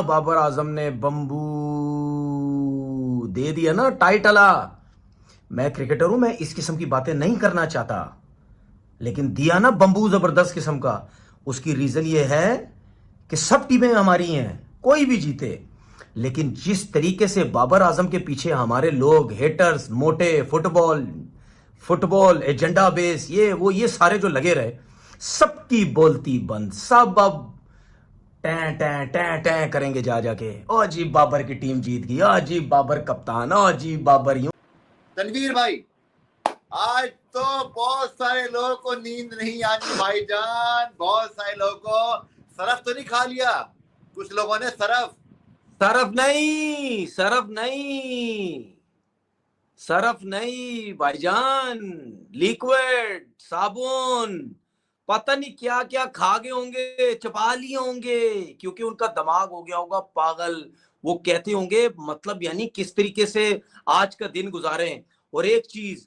बाबर आजम ने बम्बू दे दिया ना टाइटला। मैं क्रिकेटर हूं, मैं इस किस्म की बातें नहीं करना चाहता, लेकिन दिया ना बम्बू जबरदस्त किस्म का। उसकी रीजन ये है कि सब टीमें हमारी हैं, कोई भी जीते, लेकिन जिस तरीके से बाबर आजम के पीछे हमारे लोग हेटर्स मोटे फुटबॉल फुटबॉल एजेंडा बेस ये सारे जो लगे रहे, सबकी बोलती बंद। सब अब टैं टैं टैं टैं करेंगे जा जाके, ओ जी बाबर की टीम जीत गई, ओ जी बाबर कप्तान, ओ जी बाबर यूं। तनवीर भाई, आज तो बहुत सारे लोगों को नींद नहीं आनी भाईजान। बहुत सारे लोगों को सरफ तो नहीं खा लिया? कुछ लोगों ने सरफ सरफ नहीं, सरफ नहीं, सरफ नहीं भाईजान, लिक्विड साबुन, पता नहीं क्या क्या खा गए होंगे, चबा लिए होंगे, क्योंकि उनका दिमाग हो गया होगा पागल। वो कहते होंगे मतलब यानी किस तरीके से आज का दिन गुजारे हैं। और एक चीज,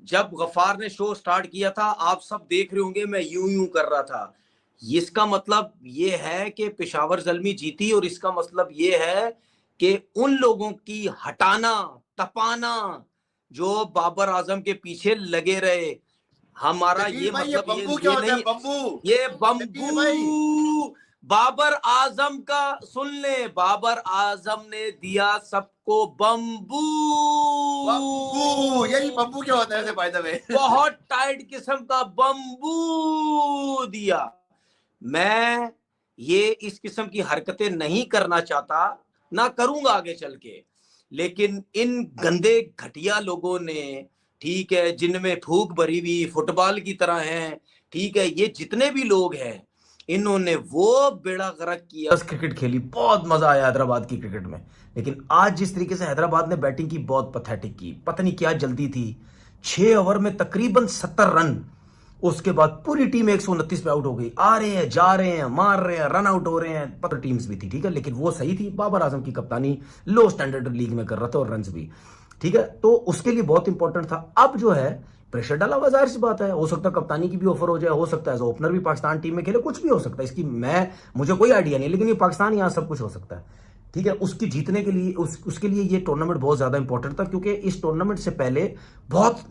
जब गफ्फार ने शो स्टार्ट किया था, आप सब देख रहे होंगे, मैं यूं यूं कर रहा था। इसका मतलब ये है कि पेशावर ज़ल्मी जीती, और इसका मतलब ये है कि उन लोगों की हटाना तपाना जो बाबर आजम के पीछे लगे रहे। हमारा तनवीर ये भाई, ये मतलब बम्बू क्या ये होता है? नहीं, बम्बू। ये तनवीर भाई, बम्बू बाबर आजम का सुन ले, बाबर आजम ने दिया सबको बम्बू। बम्बू, यही बम्बू क्या होता है वैसे बाय द वे? बहुत टाइट किस्म का बम्बू दिया। मैं ये इस किस्म की हरकतें नहीं करना चाहता, ना करूंगा आगे चल के, लेकिन इन गंदे घटिया लोगों ने, ठीक है, जिनमें फूक भरी हुई फुटबॉल की तरह हैं, ठीक है, ये जितने भी लोग हैं, इन्होंने वो बेड़ा गर्क किया। बस क्रिकेट खेली, बहुत मजा आया हैदराबाद की क्रिकेट में, लेकिन आज जिस तरीके से हैदराबाद ने बैटिंग की, बहुत पथेटिक की। पता नहीं क्या जल्दी थी, 6 ओवर में तकरीबन 70 रन। उसके बाद पूरी टीम 129 पे आउट हो गई। आ रहे हैं, जा रहे हैं, मार रहे हैं, रन आउट हो रहे हैं। पता टीम्स भी थी, ठीक है, लेकिन वो सही थी। बाबर आजम की कप्तानी लो स्टैंडर्ड लीग में कर रहा था, और रन भी, ठीक है, तो उसके लिए बहुत इंपॉर्टेंट था। अब जो है प्रेशर डाला हुआ, जाहिर सी बात है, हो सकता है कप्तानी की भी ऑफर हो जाए, हो सकता है एज ओपनर भी पाकिस्तान टीम में खेले, कुछ भी हो सकता है। इसकी मुझे कोई आइडिया नहीं, लेकिन ये पाकिस्तान, यहां सब कुछ हो सकता है, ठीक है। उसकी जीतने के लिए, उसके लिए ये टूर्नामेंट बहुत ज्यादा इंपॉर्टेंट था, क्योंकि इस टूर्नामेंट से पहले बहुत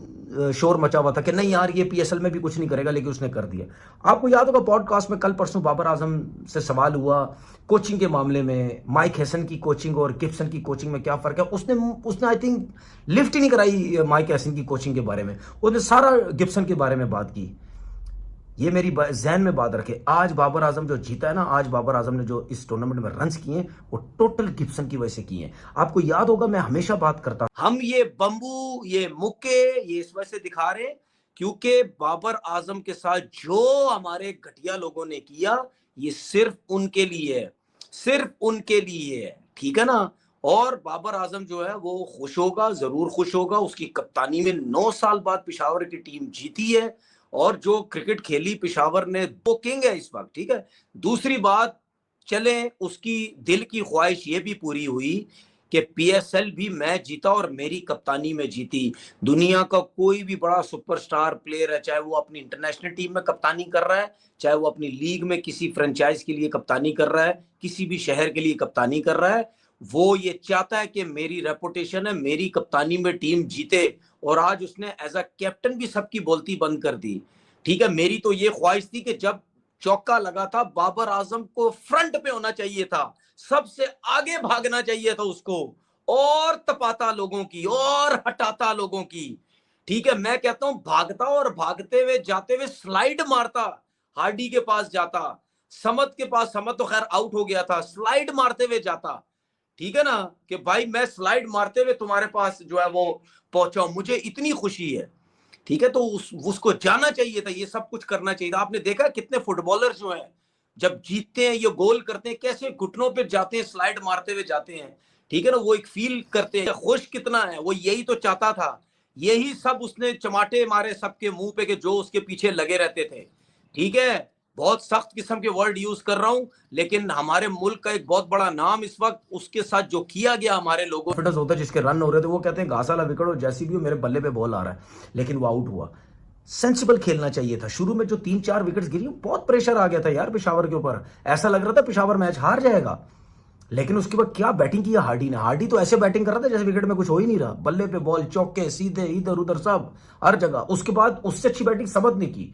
शोर मचा हुआ था कि नहीं यार ये पीएसएल में भी कुछ नहीं करेगा, लेकिन उसने कर दिया। आपको याद होगा पॉडकास्ट में कल परसों बाबर आजम से सवाल हुआ कोचिंग के मामले में, माइक हैसन की कोचिंग और गिब्सन की कोचिंग में क्या फर्क है। उसने आई थिंक लिफ्ट ही नहीं कराई माइक हैसन की कोचिंग के बारे में, उसने सारा गिब्सन के बारे में बात की। ये मेरी जहन में बात रखे, आज बाबर आजम जो जीता है ना, आज बाबर आजम ने जो इस टूर्नामेंट में रन्स किए हैं, वो टोटल गिब्सन की वजह से किए हैं। आपको याद होगा मैं हमेशा बात करता, हम ये बम्बू, ये मुक्के, ये इस वजह से दिखा रहे हैं क्योंकि बाबर आजम के साथ जो हमारे घटिया लोगों ने किया, ये सिर्फ उनके लिए है, सिर्फ उनके लिए है, ठीक है ना। और बाबर आजम जो है वो खुश होगा, जरूर खुश होगा। उसकी कप्तानी में 9 साल बाद पेशावर की टीम जीती है, और जो क्रिकेट खेली पेशावर ने, वो किंग है इस वक्त, ठीक है। दूसरी बात, चले उसकी दिल की ख्वाहिश ये भी पूरी हुई कि पीएसएल भी मैं जीता और मेरी कप्तानी में जीती। दुनिया का कोई भी बड़ा सुपरस्टार प्लेयर है, चाहे वो अपनी इंटरनेशनल टीम में कप्तानी कर रहा है, चाहे वो अपनी लीग में किसी फ्रेंचाइज के लिए कप्तानी कर रहा है, किसी भी शहर के लिए कप्तानी कर रहा है, वो ये चाहता है कि मेरी रेपुटेशन है, मेरी कप्तानी में टीम जीते। और आज उसने एज अ कैप्टन भी सबकी बोलती बंद कर दी, ठीक है। मेरी तो ये ख्वाहिश थी कि जब चौका लगा था, बाबर आजम को फ्रंट पे होना चाहिए था, सबसे आगे भागना चाहिए था उसको, और तपाता लोगों की और हटाता लोगों की, ठीक है। मैं कहता हूं भागता, और भागते हुए जाते हुए स्लाइड मारता, हार्डी के पास जाता, समत के पास, समत तो खैर आउट हो गया था, स्लाइड मारते हुए जाता, ठीक है ना, कि भाई मैं स्लाइड मारते हुए तुम्हारे पास जो है वो पहुंचा हूं, मुझे इतनी खुशी है, ठीक है। तो उसको जाना चाहिए था, ये सब कुछ करना चाहिए था। आपने देखा कितने फुटबॉलर जो हैं जब जीतते हैं, ये गोल करते हैं, कैसे घुटनों पे जाते हैं, स्लाइड मारते हुए जाते हैं, ठीक है ना। वो एक फील करते हैं, खुश कितना है, वो यही तो चाहता था। यही सब उसने चमाटे मारे सबके मुंह पे, के जो उसके पीछे लगे रहते थे, ठीक है। बहुत सख्त किस्म के वर्ड यूज कर रहा हूं, लेकिन हमारे मुल्क का एक बहुत बड़ा नाम इस वक्त, उसके साथ जो किया गया हमारे लोगों, फिटनेस होता है, जिसके रन हो रहे थे, वो कहते हैं घास वाला विकेट और जैसी भी हो मेरे बल्ले पे बॉल आ रहा है, लेकिन वो आउट हुआ। सेंसिबल खेलना चाहिए था। शुरू में जो 3-4 विकेट्स गिरी, बहुत प्रेशर आ गया था यार पेशावर के ऊपर, ऐसा लग रहा था पेशावर मैच हार जाएगा। लेकिन उसके बाद क्या बैटिंग की हार्डी ने। हार्डी तो ऐसे बैटिंग कर रहा था जैसे विकेट में कुछ हो ही नहीं रहा, बल्ले पे बॉल, चौके, सीधे, इधर उधर सब, हर जगह। उसके बाद उससे अच्छी बैटिंग समझ ने की।